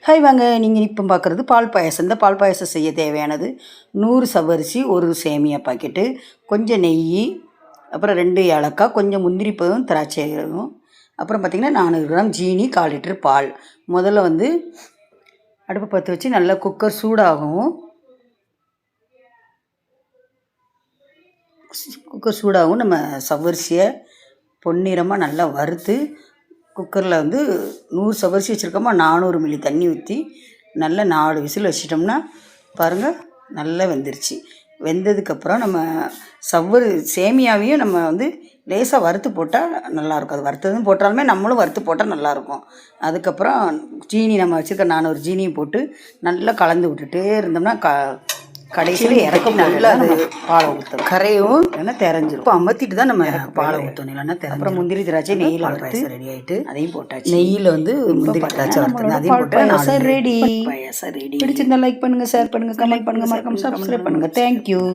Hi வாங்க, நீங்கள் இப்போ பார்க்குறது பால் பாயாசம். இந்த பால் பாயாசம் செய்ய தேவையானது 100 சவ்வரிசி, 1 சேமியா பாக்கெட்டு, கொஞ்சம் நெய், அப்புறம் 2 ஏலக்காய், கொஞ்சம் முந்திரி பழம், திராட்சை இருக்கும். அப்புறம் பார்த்திங்கன்னா 400 கிராம் ஜீனி, 1/4 லிட்டர் பால். முதல்ல வந்து அடுப்பு பற்ற வச்சு நல்லா குக்கர் சூடாகும். நம்ம சவ்வரிசியை பொன்னிறமாக நல்லா வறுத்து குக்கரில் வந்து 100 சவ்வரிசி வச்சுருக்கோமா, 400 மில்லி தண்ணி ஊற்றி நல்லா 4 விசில் வச்சிட்டோம்னா பாருங்கள் நல்லா வெந்துருச்சு. வெந்ததுக்கப்புறம் நம்ம சேமியாவையும் நம்ம வந்து லேசாக வறுத்து போட்டால் நல்லாயிருக்கும். அது வறுத்ததும் போட்டாலுமே நம்மளும் வறுத்து போட்டால் நல்லாயிருக்கும். அதுக்கப்புறம் ஜீனி நம்ம வச்சுருக்க 400 ஜீனியும் போட்டு நல்லா கலந்து விட்டுட்டே இருந்தோம்னா கடைசியில் இறக்கி நல்லா அது பாலை ஊற்றணும். கரையும் இல்லைன்னா தெரிஞ்சிடும். இப்போ அமர்த்திட்டு தான் நம்ம பாலை ஊற்றணும், இல்லைன்னா அப்புறம் முந்திரி திராட்சை நெய்யில் வறுத்து ரெடி ஆகிட்டு அதையும் போட்டாச்சு. நெய்யில் வந்து முந்திரி திராட்சை வறுத்து அதையும் போட்டு பாயாசம் ரெடி. பாயாசம் ரெடி. பிடிச்சிருந்தா லைக் பண்ணுங்கள், ஷேர் பண்ணுங்கள், கமெண்ட் பண்ணுங்கள், மறக்காம சப்ஸ்கிரைப் பண்ணுங்கள். தேங்க்யூ.